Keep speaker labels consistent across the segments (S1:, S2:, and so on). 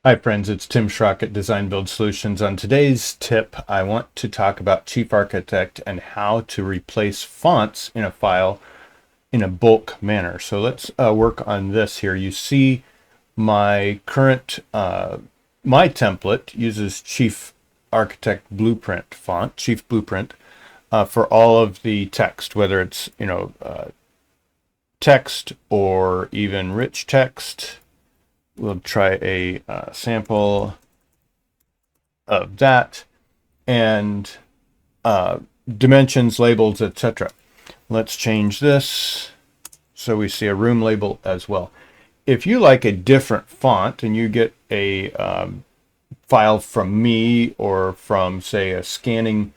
S1: Hi friends, it's Tim Schrock at Design Build Solutions. On today's tip, I want to talk about Chief Architect and how to replace fonts in a file in a bulk manner. So let's work on this here. You see my current, my template uses Chief Architect Blueprint font, Chief Blueprint, for all of the text, whether it's, text or even rich text. We'll try a sample of that and dimensions, labels, etc. Let's change this so we see a room label as well. If you like a different font and you get a file from me or from, say, a scanning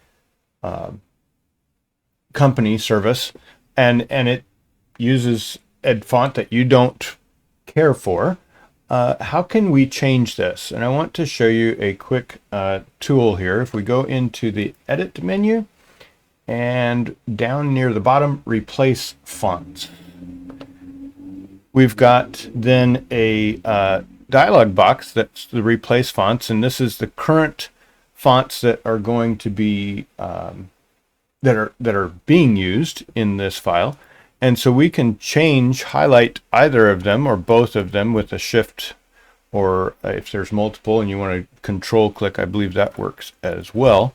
S1: company service, and it uses a font that you don't care for, how can we change this? And I want to show you a quick tool here. If we go into the edit menu and down near the bottom, replace fonts, we've got then a dialog box that's the replace fonts, and this is the current fonts that are going to be that are being used in this file. And so we can highlight either of them or both of them with a shift, or if there's multiple and you want to control click, I believe that works as well.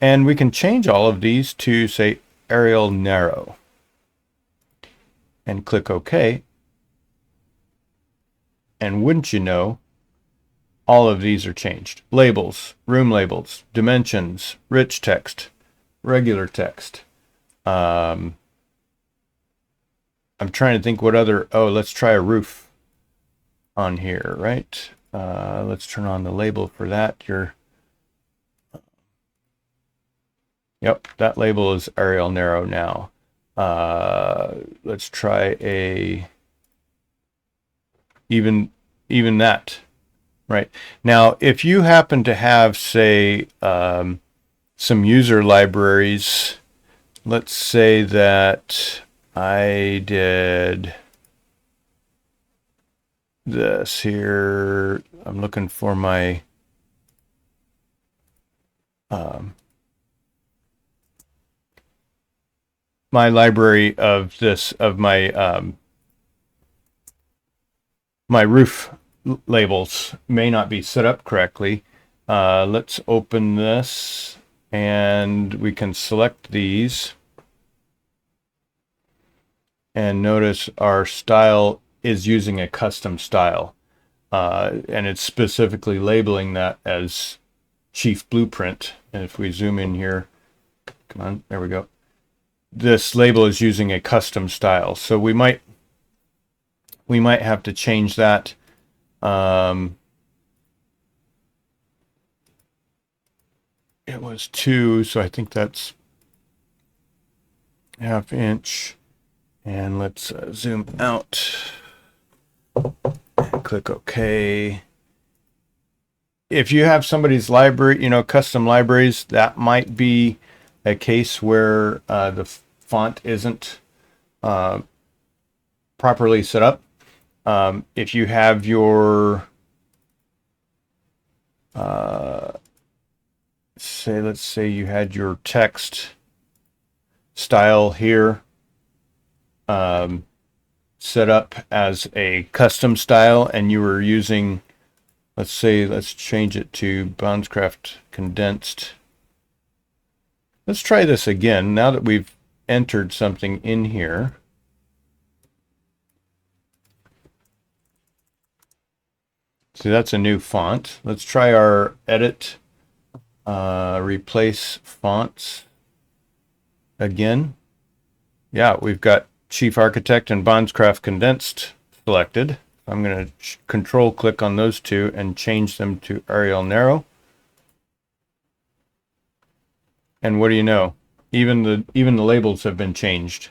S1: And we can change all of these to, say, Arial Narrow and click OK. And wouldn't you know, all of these are changed. Labels, room labels, dimensions, rich text, regular text. I'm trying to think what other, let's try a roof on here, right? Let's turn on the label for that. Yep, that label is Arial Narrow now. Let's try even that, right? Now, if you happen to have, say, some user libraries, let's say that I did this here. I'm looking for my my library of my my roof labels may not be set up correctly. Let's open this and we can select these. And notice our style is using a custom style. And it's specifically labeling that as Chief Blueprint. And if we zoom in here, come on, there we go. This label is using a custom style. So we might have to change that. It was 2, so I think that's 1/2 inch. And let's zoom out and click OK. If you have somebody's library, custom libraries, that might be a case where the font isn't properly set up. If you have your, let's say you had your text style here set up as a custom style, and you were using, let's change it to Bondcraft condensed. Let's try this again now that we've entered something in here. See, that's a new font. Let's try our edit, replace fonts again. Yeah, we've got Chief Architect and Bondcraft condensed selected. I'm going to control click on those two and change them to Arial Narrow. And what do you know? Even the labels have been changed.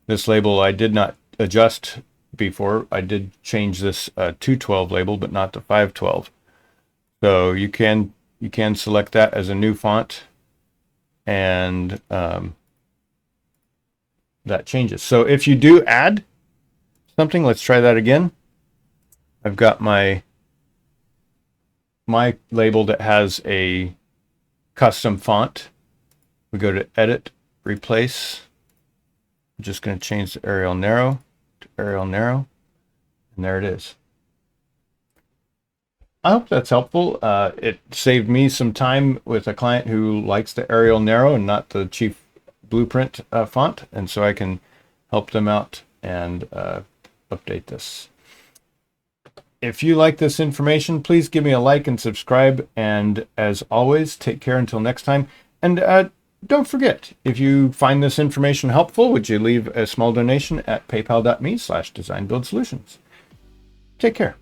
S1: This label I did not adjust before. I did change this 212 label, but not the 512. So you can select that as a new font, and that changes. So if you do add something, let's try that again. I've got my my label that has a custom font. We go to Edit, Replace. I'm just going to change the Arial Narrow to Arial Narrow, and there it is. I hope that's helpful. It saved me some time with a client who likes the Arial Narrow and not the Chief Blueprint font, and so I can help them out and update this. If you like this information, please give me a like and subscribe. And as always, take care until next time. And don't forget, if you find this information helpful, would you leave a small donation at paypal.me/designbuildsolutions. Take care.